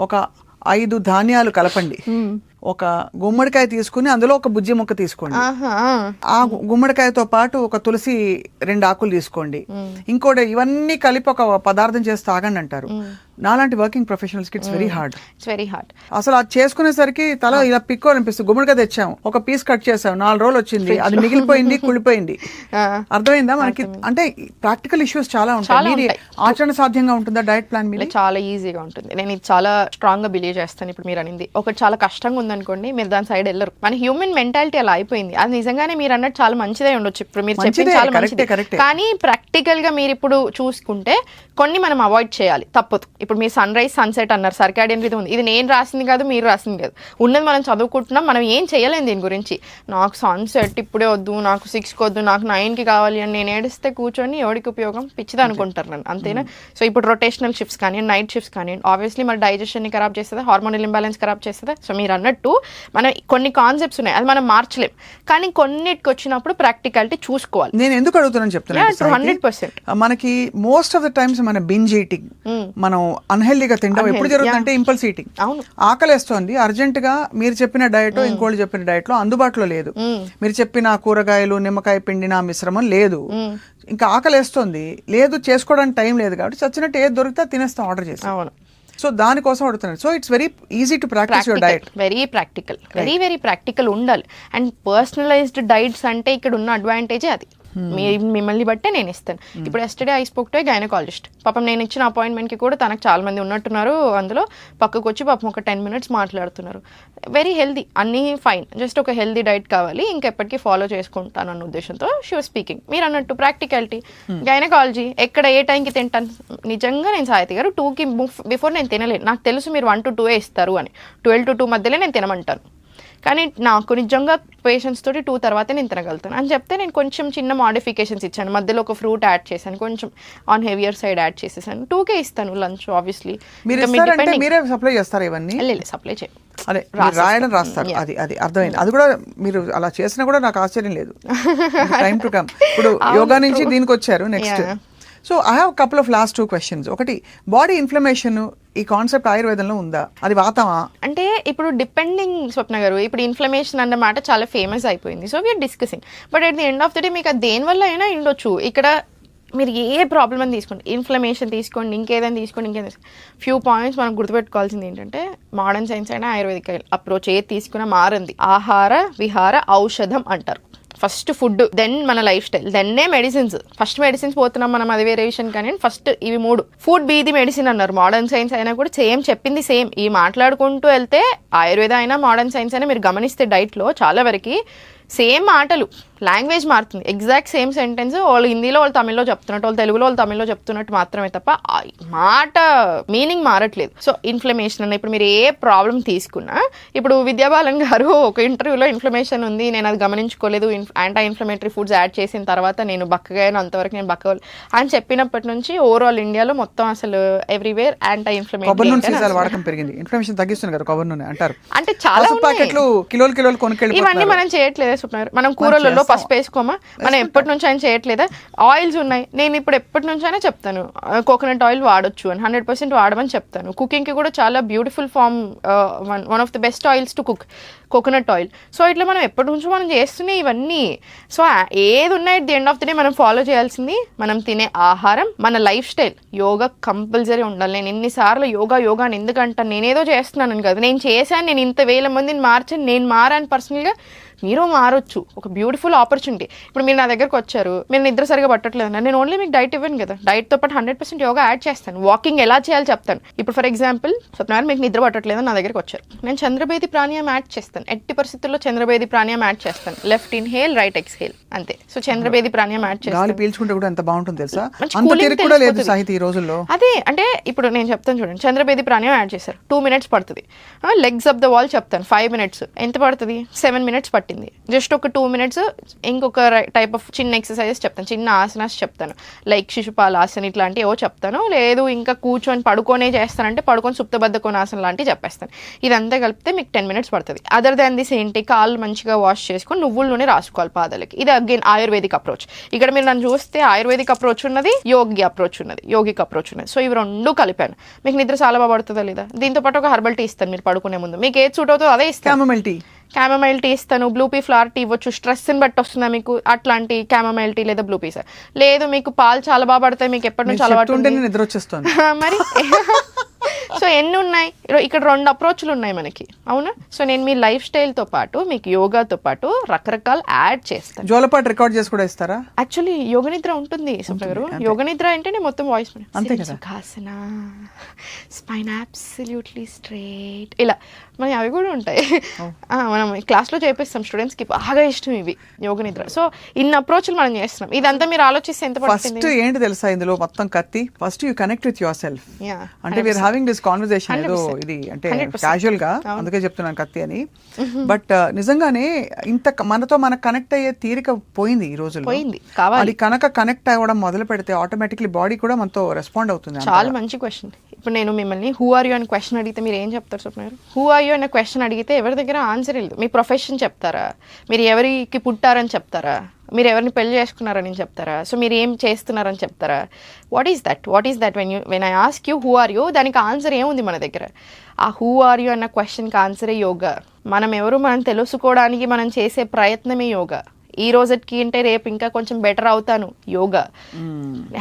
ఒక 5 ధాన్యాలు కలపండి, ఒక గుమ్మడికాయ తీసుకుని అందులో ఒక బుజ్జి ముక్క తీసుకోండి, ఆ గుమ్మడికాయతో పాటు ఒక తులసి 2 ఆకులు తీసుకోండి, ఇంకోటి ఇవన్నీ కలిపి ఒక పదార్థం చేసి తాగండి అంటారు. నాలాంటి వర్కింగ్ ప్రొఫెషనల్స్ కి ఇట్స్ వెరీ హార్డ్. అసలు అది చేసుకునేసరికి తల ఇలా పిక్కోవాలనిపిస్తుంది. గుమ్మడికాయ తెచ్చాము, ఒక పీస్ కట్ చేసాము, 4 రోజులు వచ్చింది, అది మిగిలిపోయింది, కుళ్ళిపోయింది. అర్థమైందా మనకి? అంటే ప్రాక్టికల్ ఇష్యూస్ చాలా ఉంటాయి. ఆచరణ సాధ్యంగా ఉంటుందా డైట్ ప్లాన్ మీద? చాలా ఈజీగా ఉంటుంది. నేను ఇది చాలా స్ట్రాంగ్ గా బిలీవ్ చేస్తాను. ఇప్పుడు మీరు అనింది ఒకటి చాలా కష్టంగా ఉందనుకోండి, మీరు దాని సైడ్ వెళ్ళరు. మన హ్యూమన్ మెంటాలిటీ అలా అయిపోయింది. అది నిజంగానే మీరు అన్నట్టు చాలా మంచిదే ఉండొచ్చు, ఇప్పుడు మీరు చెప్పింది చాలా మంచిది. కానీ ప్రాక్టికల్ గా మీరు ఇప్పుడు చూసుకుంటే కొన్ని మనం అవాయిడ్ చేయాలి, తప్పదు. ఇప్పుడు మీరు సన్ రైజ్ సన్సెట్ అన్నారు, సర్కాడియన్ రిథమ్ ఉంది, ఇది నేను రాసింది కాదు, మీరు రాసింది కాదు, ఉన్నది మనం చదువుకుంటున్నాం. మనం ఏం చేయలేము దీని గురించి. నాకు సన్సెట్ ఇప్పుడే వద్దు, నాకు 6కి వద్దు, నాకు 9కి కావాలి అని నేను ఏడిస్తే కూర్చొని ఎవరికి ఉపయోగం? పిచ్చిది అనుకుంటారు నన్ను, అంతేనా? సో ఇప్పుడు రొటేషనల్ షిఫ్ట్స్ కానీ నైట్ షిఫ్ట్స్ కానీ ఆబ్వియస్లీ మన డైజెషన్ని ఖరాబ్ చేస్తుందా, హార్మోనల్ ఇంబ్యాలెన్స్ ఖరాబ్ చేస్తుందా? సో మీరు అన్నట్టు మనం కొన్ని కాన్సెప్ట్స్ ఉన్నాయి, అది మనం మార్చలేం. కానీ కొన్నిటికి వచ్చినప్పుడు ప్రాక్టికాలిటీ చూసుకోవాలి. నేను ఎందుకు అడుగుతున్నాను చెప్తున్నాను, 100% మనకి మోస్ట్ ఆఫ్ ద టైమ్స్ మన బింజ్ ఈటింగ్, మనం అన్హెల్దీగా తినడం ఎప్పుడు జరుగుతుందంటే ఇంపల్స్ ఈటింగ్. ఆకలేస్తోంది అర్జెంట్ గా, మీరు చెప్పిన డయట్ ఇంకోళ్ళు చెప్పిన డయట్ లో అందుబాటులో లేదు, మీరు చెప్పిన కూరగాయలు నిమ్మకాయ పిండిన మిశ్రమం లేదు, ఇంకా ఆకలేస్తోంది లేదు, చేసుకోవడానికి టైం లేదు, కాబట్టి చచ్చినట్టు ఏది దొరికితే తినేస్తాం ఆర్డర్ చేసి. సో దానికోసం అడుగుతున్నాను. So it's very easy to practice your diet. Very practical, very practical ఉండాలి. అండ్ పర్సనలైజ్డ్ డైట్స్ అంటే ఇక్కడ ఉన్న అడ్వాంటేజే అది. మిమ్మల్ని బట్టే నేను ఇస్తాను. ఇప్పుడు yesterday I spoke to A gynaecologist. పాపం నేను ఇచ్చిన అపాయింట్మెంట్కి కూడా తనకు చాలా మంది ఉన్నట్టున్నారు, అందులో పక్కకు వచ్చి పాపం ఒక 10 minutes మాట్లాడుతున్నారు. వెరీ హెల్దీ, అన్నీ ఫైన్, జస్ట్ ఒక హెల్దీ డైట్ కావాలి, ఇంకెప్పటికీ ఫాలో చేసుకుంటాను అన్న ఉద్దేశంతో షీ వాజ్ స్పీకింగ్. మీరు అన్నట్టు ప్రాక్టికాలిటీ, గైనకాలజీ ఎక్కడ ఏ టైంకి తింటాను. నిజంగా నేను సాహితి గారు 2కి బిఫోర్ నేను తినలేను. నాకు తెలుసు మీరు 1 to 2 ఇస్తారు అని, 12 to 2 మధ్యలో నేను తినమంటాను. కానీ నాకు నిజంగా పేషెంట్స్ తోటి 2 తర్వాతే నేను తినగలుగుతాను అని చెప్తే నేను కొంచెం చిన్న మాడిఫికేషన్స్ ఇచ్చాను. మధ్యలో ఒక ఫ్రూట్ యాడ్ చేశాను, కొంచెం ఆన్ హెవియర్ సైడ్ యాడ్ చేసేసాను. 2కే ఇస్తాను లంచ్. ఆబ్వియస్లీ మీరే సప్లై చేస్తారు ఇవన్నీ? సప్లై చేయ, అదే రాయడం రాస్తారు, అది అది అర్థమైంది. అది కూడా మీరు అలా చేసినా కూడా నాకు ఆశ్చర్యం లేదు. Time to come. ఇప్పుడు యోగా నుంచి దీనికి వచ్చారు next. So I have couple of last 2 questions. ఒకటి, బాడీ ఇన్ఫ్లమేషన్ ఈ కాన్సెప్ట్ ఆయుర్వేదంలో ఉందా? అది వాతమా? అంటే ఇప్పుడు డిపెండింగ్ స్వప్న గారు, ఇప్పుడు ఇన్ఫ్లమేషన్ అన్న మాట చాలా ఫేమస్ అయిపోయింది. So we're discussing. But at the end of the day మీకు అది దేనివల్ల అయినా ఉండొచ్చు. ఇక్కడ మీరు ఏ ప్రాబ్లమ్ అని తీసుకోండి, ఇన్ఫ్లమేషన్ తీసుకోండి, ఇంకేదైనా తీసుకోండి, ఫ్యూ పాయింట్స్ మనం గుర్తుపెట్టుకోవాల్సింది ఏంటంటే, మోడర్న్ సైన్స్ అయినా ఆయుర్వేదిక్ అప్రోచ్ ఏది తీసుకున్నా మారింది. ఆహార విహార ఔషధం అంటారు. ఫస్ట్ ఫుడ్, దెన్ మన లైఫ్ స్టైల్, దెన్నే మెడిసిన్స్. ఫస్ట్ మెడిసిన్స్ పోతున్నాం మనం, అది వేరే విషయం. కానీ ఫస్ట్ ఇవి 3. ఫుడ్ బీ ది మెడిసిన్ అన్నారు. మోడర్న్ సైన్స్ అయినా కూడా సేమ్ చెప్పింది సేమ్. ఈ మాట్లాడుకుంటూ వెళ్తే ఆయుర్వేద అయినా మోడర్న్ సైన్స్ అయినా మీరు గమనిస్తే డైట్లో చాలా వరకు సేమ్ మాటలు, లాంగ్వేజ్ మారుతుంది. ఎగ్జాక్ట్ సేమ్ సెంటెన్స్ వాళ్ళు హిందీలో వాళ్ళు తమిళ్లో చెప్తున్నట్టు, వాళ్ళు తెలుగులో వాళ్ళు తమిళ్లో చెప్తున్నట్టు మాత్రమే తప్ప మాట మీనింగ్ మారట్లేదు. సో ఇన్ఫ్లమేషన్ అన్న, ఇప్పుడు మీరు ఏ ప్రాబ్లం తీసుకున్నా, ఇప్పుడు విద్యాబాలన్ గారు ఒక ఇంటర్వ్యూలో ఇన్ఫ్లమేషన్ ఉంది, నేను అది గమనించుకోలేదు, యాంటీ ఇన్ఫ్లమేటరీ ఫుడ్స్ యాడ్ చేసిన తర్వాత నేను బక్కగాను, అంతవరకు నేను బక్క అని చెప్పినప్పటి నుంచి ఓవరాల్ ఇండియాలో మొత్తం అసలు ఎవ్రీవేర్ యాంటీ ఇన్ఫ్లమేటరీ వాడకం పెరిగింది. ఇన్ఫ్లమేషన్ తగ్గిస్తుంది కదా కొబ్బరి నూనె అంటారు. అంటే చాలా ప్యాకెట్లు కిలోలు కొనుక్కెళ్ళి ఇవన్నీ మనం చేయట్లేదు. మనం కూరలలో పసుపు వేసుకోమా, మనం ఎప్పటి నుంచి అయినా చేయట్లేదా? ఆయిల్స్ ఉన్నాయి, నేను ఇప్పుడు ఎప్పటి నుంచి అయినా చెప్తాను కోకోనట్ ఆయిల్ వాడొచ్చు అని, 100% వాడమని చెప్తాను. కుకింగ్కి కూడా చాలా beautiful form, one of the best oils to cook, coconut oil. So ఇట్లా మనం ఎప్పటి నుంచో మనం చేస్తున్నాయి ఇవన్నీ. సో ఏది ఉన్నాయి the end of the day మనం ఫాలో చేయాల్సింది మనం తినే ఆహారం, మన లైఫ్ స్టైల్. యోగా కంపల్సరీ ఉండాలి. నేను ఎన్నిసార్లు యోగా అని ఎందుకంటాను, నేనేదో చేస్తున్నాను కదా, నేను చేశాను, నేను ఇంత వేల మందిని మార్చాను, నేను మారాను పర్సనల్గా, మీరు మారొచ్చు. ఒక బ్యూటిఫుల్ ఆపర్చునిటీ. ఇప్పుడు మీరు నా దగ్గరకు వచ్చారు, మీరు నిద్ర సరిగా పట్టట్లేదు, నేను ఓన్లీ మీకు డైట్ ఇవ్వను కదా, డైట్తో పాటు 100% యోగా యాడ్ చేస్తాను. వాకింగ్ ఎలా చేయాలో చెప్తాను. ఇప్పుడు ఫర్ ఎగ్జాంపుల్ స్వప్నారు మీకు నిద్ర పట్టట్లేదు నా దగ్గరకు వచ్చారు, నేను చంద్రభేది ప్రాణాయామం యాడ్ చేస్తాను. ఎట్టి పరిస్థితుల్లో చంద్రభేది ప్రాణాయామం యాడ్ చేస్తాను. లెఫ్ట్ ఇన్హేల్, రైట్ ఎక్స్హేల్, అంతే. సో చంద్రభేది ప్రాణాయామం యాడ్ చేస్తాను. గాలి పీల్చుకుంటే కూడా ఎంత బాగుంటుంది తెలుసా, అంత తిరిగి కూడా లేదు సాహితీ ఈ రోజుల్లో. అదే అంటే ఇప్పుడు నేను చెప్తాను చూడండి, చంద్రభేది ప్రాణాయామం యాడ్ చేశారు, 2 minutes పడుతుంది. లెగ్స్ ఆఫ్ ద వాల్ చెప్తాను 5 minutes, ఎంత పడుతుంది? 7 minutes పట్టింది. జస్ట్ ఒక 2 minutes ఇంకొక టైప్ ఆఫ్ చిన్న ఎక్సర్సైజెస్ చెప్తాను, చిన్న ఆసనాస్ చెప్తాను, లైక్ శిశుపాలాసన ఇట్లాంటివి ఏవో చెప్తాను. లేదు ఇంకా కూర్చొని పడుకొనే చేస్తానంటే పడుకొని సుప్తబద్ధ కోణాసన లాంటివి చెప్పేస్తాను. ఇదంతా కలిపితే మీకు 10 minutes పడుతుంది. అదర్ దాన్ దిస్ ఏంటి, కాళ్ళు మంచిగా వాష్ చేసుకొని నువ్వుల నూనె రాసుకోవాలి పాదాలకి. ఇది అగైన్ ఆయుర్వేదిక్ అప్రోచ్. ఇక్కడ మీరు నన్ను చూస్తే ఆయుర్వేదిక్ అప్రోచ్ ఉన్నది, యోగిక్ అప్రోచ్ ఉన్నది. సో ఇవి 2 కలిపాను. మీకు నిద్ర చాలా బాగా పడుతుందా లేదా? దీంతో పాటు ఒక హెర్బల్ టీ ఇస్తాను, మీరు పడుకునే ముందు మీకు ఏది సూట్ అవుతుందో అదే ఇస్తాను. క్యామమైల్ టీ ఇస్తాను, బ్లూ పీ ఫ్లవర్ టీ ఇవ్వచ్చు. స్ట్రెస్ని బట్టి వస్తుందా మీకు అట్లాంటి క్యామమైల్ టీ లేదా బ్లూ పీస్. లేదు మీకు పాలు చాలా బాగా పడతాయి, మీకు ఎప్పటి నుంచి అలవాటు నిద్ర వచ్చేస్తుంది మరి. సో ఎన్ని ఉన్నాయి ఇక్కడ, 2 అప్రోచ్లు ఉన్నాయి మనకి, అవునా? సో నేను మీ లైఫ్ స్టైల్తో పాటు మీకు యోగాతో పాటు రకరకాల యాడ్ చేస్తాను. జోలపాటు రికార్డ్ చేసి కూడా ఇస్తారా? యాక్చువల్లీ యోగ నిద్ర ఉంటుంది సుప్ర గారు. యోగ నిద్ర అంటేనే మొత్తం వాయిస్ అంతే కదా, సుఖాసన, స్పైన్ అబ్సల్యూట్లీ స్ట్రైట్, ఇలా మన అవి కూడా ఉంటాయి. మనం క్లాస్లో చేపిస్తాం స్టూడెంట్స్కి, బాగా ఇష్టం ఇవి యోగ నిద్ర. సో ఇన్ని అప్రోచ్లు మనం చేస్తున్నాం. ఇదంతా మీరు ఆలోచిస్తే ఎంత పడుతుంది? ఫస్ట్ ఏంటి తెలుసా ఇందులో మొత్తం కత్తి, first you connect with your self. అంటే వీఆర్ హ్యావింగ్ దిస్ కాన్వర్సేషన్ ఏదో ఇది అంటే క్యాజువల్ గా, అందుకే చెప్తున్నాను కత్తి అని. బట్ నిజంగానే ఇంత మనతో మనకు కనెక్ట్ అయ్యే తీరిక పోయింది ఈ రోజుల్లో. అది కనుక కనెక్ట్ అవ్వడం మొదలు పెడితే ఆటోమేటిక్లీ బాడీ కూడా మనతో రెస్పాండ్ అవుతుంది. చాలా మంచి క్వశ్చన్. ఇప్పుడు నేను మిమ్మల్ని హూ ఆర్ యూ అనే క్వశ్చన్ అడిగితే మీరు ఏం చెప్తారు స్వప్న గారు? హూ ఆర్ యూ అనే క్వశ్చన్ అడిగితే ఎవరి దగ్గర ఆన్సర్ లేదు. మీ ప్రొఫెషన్ చెప్తారా, మీరు ఎవరికి పుట్టారని చెప్తారా, మీరు ఎవరిని పెళ్లి చేసుకున్నారని చెప్తారా, సో మీరు ఏం చేస్తున్నారని చెప్తారా? What is that when I ask you who are you, దానికి ఆన్సర్ ఏముంది మన దగ్గర? ఆ హూ ఆర్ యూ అన్న క్వశ్చన్కి ఆన్సరే యోగా. మనం ఎవరు మనం తెలుసుకోవడానికి మనం చేసే ప్రయత్నమే యోగా. ఈ రోజుకి అంటే రేపు ఇంకా కొంచెం బెటర్ అవుతాను, యోగా.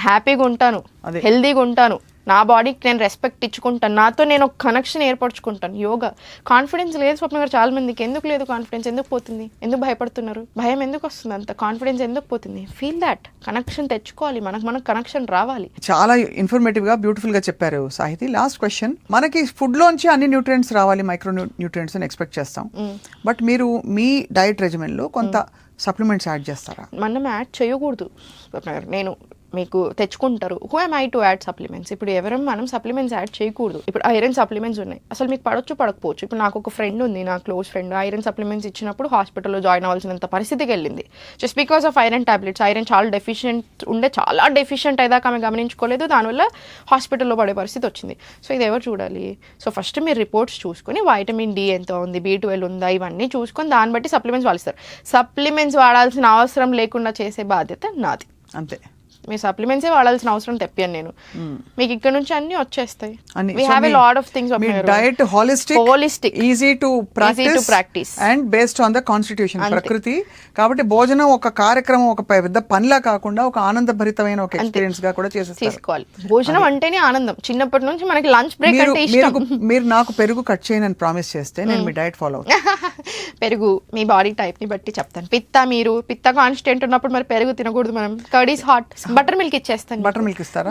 హ్యాపీగా ఉంటాను, హెల్దీగా ఉంటాను, నా బాడీకి నేను రెస్పెక్ట్ ఇచ్చుకుంటాను, నాతో నేను ఒక కనెక్షన్ ఏర్పరచుకుంటాను, యోగా. కాన్ఫిడెన్స్ లేదు స్వప్న గారు చాలా మందికి. ఎందుకు లేదు కాన్ఫిడెన్స్? ఎందుకు పోతుంది? ఎందుకు భయపడుతున్నారు? భయం ఎందుకు వస్తుంది? అంత కాన్ఫిడెన్స్ ఎందుకు పోతుంది? ఫీల్ దాట్ కనెక్షన్ తెచ్చుకోవాలి, మనకు కనెక్షన్ రావాలి. చాలా ఇన్ఫర్మేటివ్ గా బ్యూటిఫుల్ గా చెప్పారు సాహితి. లాస్ట్ క్వశ్చన్, మనకి ఫుడ్ లోంచి అన్ని న్యూట్రియంట్స్ రావాలి, మైక్రో న్యూట్రియంట్స్ అని ఎక్స్పెక్ట్ చేస్తాం. బట్ మీరు మీ డైట్ రెజిమెన్ లో కొంత సప్లిమెంట్స్ యాడ్ చేస్తారా? మనం యాడ్ చేయకూడదు. నేను మీకు తెచ్చుకుంటారు, who M I to add supplements? ఇప్పుడు ఎవరం మనం సప్లిమెంట్స్ యాడ్ చేయకూడదు. ఇప్పుడు ఐరన్ సప్లిమెంట్స్ ఉన్నాయి, అసలు మీకు పడొచ్చు పడకపోవచ్చు. ఇప్పుడు నాకు ఒక ఫ్రెండ్ ఉంది, నా క్లోజ్ ఫ్రెండ్, ఐరన్ సప్లిమెంట్స్ ఇచ్చినప్పుడు హాస్పిటల్లో జాయిన్ అవ్వాల్సినంత పరిస్థితికి వెళ్ళింది, just because of iron tablets. Iron చాలా డెఫిషియెంట్ అయ్యాక ఆమె గమనించుకోలేదు, దానివల్ల హాస్పిటల్లో పడే పరిస్థితి వచ్చింది. సో ఇది ఎవరు చూడాలి? సో ఫస్ట్ మీరు రిపోర్ట్స్ చూసుకొని వైటమిన్ డి ఎంత ఉంది, B12 ఉందా, ఇవన్నీ చూసుకొని దాన్ని బట్టి సప్లిమెంట్స్ వాడిస్తారు. సప్లిమెంట్స్ వాడాల్సిన అవసరం లేకుండా చేసే బాధ్యత నాది. అంతే. మీ సప్లిమెంట్సే వాడాల్సిన అవసరం తెప్పాను నేను. మీకు ఇక్కడ నుంచి అన్ని వచ్చేస్తాయి. We have a lot of things. Me diet holistic, easy to practice and based on the constitution, ప్రకృతి. కాబట్టి భోజనం ఒక కార్యక్రమం, ఒక పెద్ద పనిలా కాకుండా ఒక ఆనందభరితమైన ఒక ఎక్స్పీరియన్స్ గా కూడా తీసుకోవాలి. భోజనం అంటేనే ఆనందం. చిన్నప్పటి నుంచి మనకి లంచ్ బ్రేక్ అంటే ఇష్టం. మీరు నాకు పెరుగు కట్ చేయనని ప్రామిస్ చేస్తే నేను మీ డైట్ ఫాలో అవుతాను. పెరుగు మీ బాడీ టైప్ ని బట్టి చెప్తాను. పిత్త కాన్స్టెంట్ ఉన్నప్పుడు మరి పెరుగు తినకూడదు మనం. Curd is hot. Butter milk ఇచ్చేస్తాను. బటర్ మిల్క్ ఇస్తారా?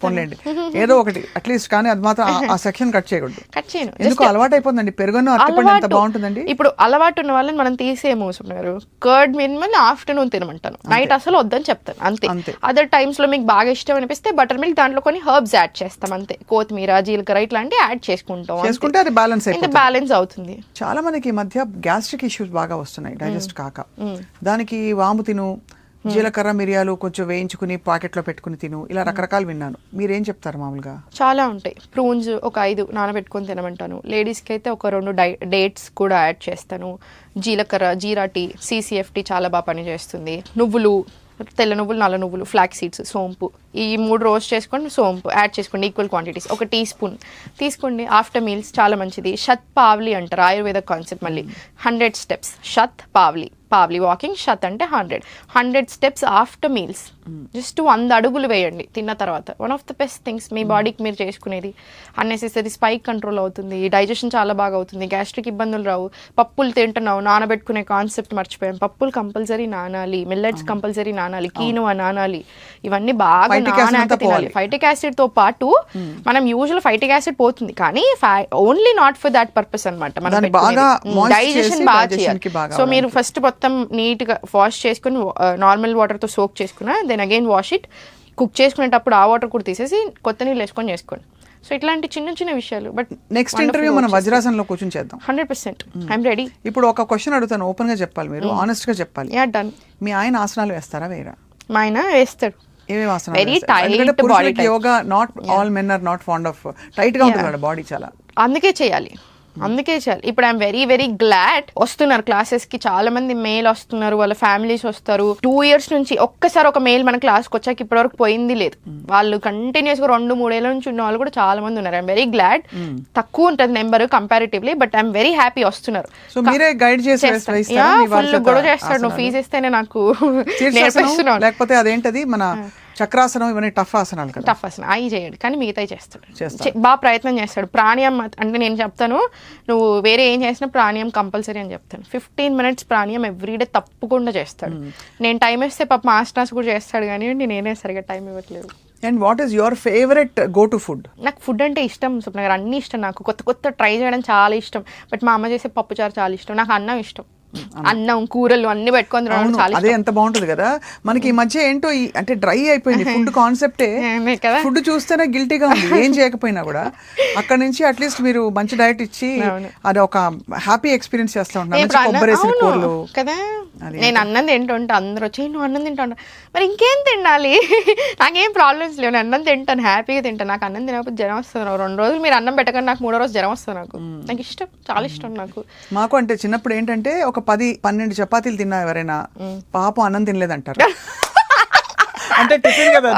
పోన్లేండి, ఏదో ఒకటి అట్లీస్ట్. కానీ అది మాత్రం ఆ సెక్షన్ కట్ చేయకూడదు. కట్ చేయను. ఎందుకు అలవాటు అయిపోతుందండి. పెరుగును అరటిపండు ఎంత బాగుంటుందండి. ఇప్పుడు అలవాటు ఉన్న వాళ్ళని మనం తీసేమో గారు. కర్డ్ మినిమం ఆఫ్టర్నూన్ తినమంటాను, నైట్ అసలు వద్దని చెప్తాను. అంతే. అదర్ టైమ్స్ లో మీకు బాగా ఇష్టం అనిపిస్తే బటర్ మిల్క్, దాంట్లో కొన్ని హర్బ్స్ యాడ్ చేస్తాం అంతే. కొత్తిమీర, జీలకర్ర ఇట్లాంటివి యాడ్ చేసుకుంటే అది బ్యాలెన్స్ అవుతుంది. చాలా మందికి ఈ మధ్య గ్యాస్ట్రిక్ ఇష్యూస్ బాగా వస్తున్నాయి, డైజెస్ట్ కాక. దానికి వాము తిను, జీలకర్ర మిరియాలు కొంచెం వేయించుకుని పాకెట్లో పెట్టుకుని తిను, ఇలా రకరకాలు విన్నాను. మీరేం చెప్తారు మామూలుగా? చాలా ఉంటాయి. ప్రూన్స్ ఒక 5 నానబెట్టుకొని తినమంటాను. లేడీస్కి అయితే ఒక 2 డేట్స్ కూడా యాడ్ చేస్తాను. జీలకర్ర, జీరా టీ, CCF టీ చాలా బాగా పనిచేస్తుంది. నువ్వులు, తెల్ల నువ్వులు, నల్ల నువ్వులు, ఫ్లాక్ సీడ్స్, సోంపు, ఈ 3 రోస్ట్ చేసుకొని సోంపు యాడ్ చేసుకోండి ఈక్వల్ క్వాంటిటీస్. 1 టీ స్పూన్ తీసుకోండి. ఆఫ్టర్ మీల్స్ చాలా మంచిది. షత్ పావ్లీ అంటారు, ఆయుర్వేద కాన్సెప్ట్. మళ్ళీ 100 స్టెప్స్. Sheath పావ్లీ walking. షత్ అంటే 100 స్టెప్స్ ఆఫ్టర్ మీల్స్. జస్ట్ 100 అడుగులు వేయండి తిన్న తర్వాత. One of the best things మీ బాడీకి మీరు చేసుకునేది. అన్నెసెసరీ స్పైక్ కంట్రోల్ అవుతుంది, డైజెషన్ చాలా బాగా అవుతుంది, గ్యాస్ట్రిక్ ఇబ్బందులు రావు. పప్పులు తింటున్నావు, నానబెట్టుకునే కాన్సెప్ట్ మర్చిపోయాం. పప్పులు కంపల్సరీ నానాలి, మిల్లెట్స్ కంపల్సరీ నానాలి, కీనువా నానాలి. ఇవన్నీ బాగా నానాక తినాలి. ఫైటిక్ యాసిడ్ తో పాటు మనం యూజువల్ ఫైటిక్ యాసిడ్ పోతుంది, కానీ only not for that purpose అనమాట. మనం డైజెషన్ బాగా చేయాలి. సో మీరు ఫస్ట్ మొత్తం నీట్ గా వాష్ చేసుకుని నార్మల్ వాటర్ తో సోక్ చేసుకున్నా, then again wash it. Cook చేసుకునేటప్పుడు ఆ వాటర్ కూడా తీసేసి కొత్త నీళ్ళు వేసుకొని చేసుకోండి. సో ఇట్లాంటి చిన్న విషయాలు. బట్ నెక్స్ట్ ఇంటర్వ్యూ మనం వజ్రాసనంలో కూర్చొని చేద్దాం. 100% ఐఎమ్ రెడీ. ఇప్పుడు ఒక క్వశ్చన్ అడుగుతాను, ఓపెన్ గా చెప్పాలి, మీరు ఆనెస్ట్ గా చెప్పాలి. Yeah done. మీ ఆయన ఆసనాలు వేస్తారా వేయరా? మా ఆయన వేస్తాడు. ఏమేమి ఆసనాలు? Yoga, not all men are not fond of tight గా ఉంటుంది బాడీ చాలా. అందుకే చేయాలి. ఇప్పుడు ఐఎమ్ వెరీ గ్లాడ్ వస్తున్నారు క్లాసెస్ కి. చాలా మంది మేల్ వస్తున్నారు, వాళ్ళ ఫ్యామిలీస్ వస్తారు. 2 years నుంచి ఒక్కసారి ఒక మేల్ మన క్లాస్ కి వచ్చాక ఇప్పటి వరకు పోయింది లేదు. వాళ్ళు కంటిన్యూస్ గా 2-3 ఏళ్ళ నుంచి ఉన్న వాళ్ళు కూడా చాలా మంది ఉన్నారు. I'm very glad. తక్కువ ఉంటుంది number comparatively, but I'm very happy వస్తున్నారు. ఫుల్ గొడవ చేస్తాడు. నువ్వు ఫీజు ఇస్తేనే నాకు నేర్పిస్తున్నావు. లేకపోతే అదేంటది మన చక్రాసనం, ఇవన్నీ టఫ్ ఆసనాలు కదా. టఫ్ ఆసనం అవి చేయడు, కానీ మిగతా చేస్తాడు. బాగా ప్రయత్నం చేస్తాడు. ప్రాణాయామం అంటే నేను చెప్తాను, నువ్వు వేరే ఏం చేసినా ప్రాణాయామం కంపల్సరీ అని చెప్తాను. 15 minutes ప్రాణాయామం ఎవ్రీడే తప్పకుండా చేస్తాడు. నేను టైం ఇస్తే పాప మాస్టర్స్ కూడా చేస్తాడు, కానీ నేనే సరిగా టైం ఇవ్వట్లేదు. And what is your favourite go to food? నాకు ఫుడ్ అంటే ఇష్టం స్వప్న గారు, అన్ని ఇష్టం. నాకు కొత్త ట్రై చేయడం చాలా ఇష్టం. బట్ మా అమ్మ చేసే పప్పుచారు చాలా ఇష్టం. నాకు అన్నం ఇష్టం. అన్నం, కూరలు అన్ని పెట్టుకొని తినడం చాలా అదే ఎంత బాగుంటుంది కదా. మనకి ఈ మధ్య ఏంటో అంటే డ్రై అయిపోయింది ఫుడ్ కాన్సెప్టే. ఫుడ్ చూస్తేనే గిల్టీగా ఉంది ఏం చేయకపోయినా కూడా. అక్కడ నుంచి అట్లీస్ట్ మీరు మంచి డైట్ ఇచ్చి అది ఒక హ్యాపీ ఎక్స్పీరియన్స్ చేస్తూ ఉంటారు. కొబ్బరి కూరలు కదా. నేను అన్నం తింటుంటా, అందరూ వచ్చి నువ్వు అన్నం తింటా, మరి ఇంకేం తినాలి? నాకేం ప్రాబ్లమ్స్ లేవు, నేను అన్నం తింటాను, హ్యాపీగా తింటాను. నాకు అన్నం తినకపోతే జ్వరం వస్తుంది. 2 రోజులు మీరు అన్నం పెట్టకండి, నాకు 3వ రోజు జ్వరం వస్తుంది. నాకు ఇష్టం, చాలా ఇష్టం నాకు. మాకు అంటే చిన్నప్పుడు ఏంటంటే ఒక 10-12 చపాతీలు తిన్నా ఎవరైనా పాపం అన్నం తినలేదంటారు. అంటే టిఫిన్ కదా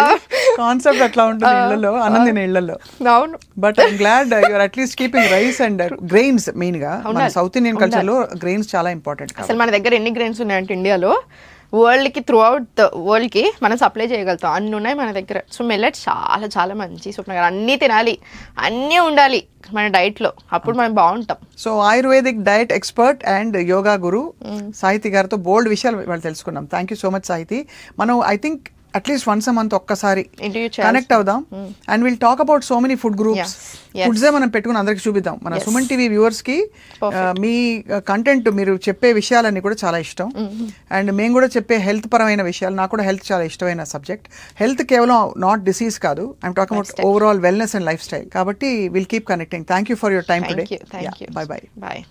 కాన్సెప్ట్ అట్లా ఉంటుంది ఇళ్లలో, అన్నం తినే ఇళ్లలో. అవును. But I'm glad you're at least keeping rice and grains. Main గా మన సౌత్ ఇండియన్ కల్చర్ లో గ్రెయిన్స్ చాలా ఇంపార్టెంట్. అసలు మన దగ్గర ఎన్ని గ్రెయిన్స్ ఉన్నాయంటే ఇండియాలో వరల్డ్ కి త్రూ అవుట్ ద వరల్డ్ కి మనం సప్లై చేయగలుగుతాం, అన్ని ఉన్నాయి మన దగ్గర. సో మిల్లెట్స్ చాలా చాలా మంచి స్వప్న గారు. అన్నీ తినాలి, అన్నీ ఉండాలి మన డైట్ లో, అప్పుడు మనం బాగుంటాం. So ayurvedic diet expert and yoga guru Sahithi గారితో బోల్డ్ విషయాలు వాళ్ళు తెలుసుకున్నాం. Thank you so much Sahithi. మనం I think at least once a month ఒక్కసారి కనెక్ట్ అవుదాం and will talk about so many food groups. ఫుడ్సే మనం పెట్టుకుని అందరికి చూపిద్దాం. మన సుమన్ టీవీ వ్యూవర్స్ కి మీ కంటెంట్, మీరు చెప్పే విషయాలన్నీ కూడా చాలా ఇష్టం. అండ్ మేము కూడా చెప్పే హెల్త్ పరమైన విషయాలు, నాకు కూడా హెల్త్ చాలా ఇష్టమైన సబ్జెక్ట్. హెల్త్ కేవలం నాట్ డిసీజ్ కాదు, I'm talking about overall wellness and lifestyle. కాబట్టి will keep connecting. Thank you for your time today. Thank you. Bye bye. Bye.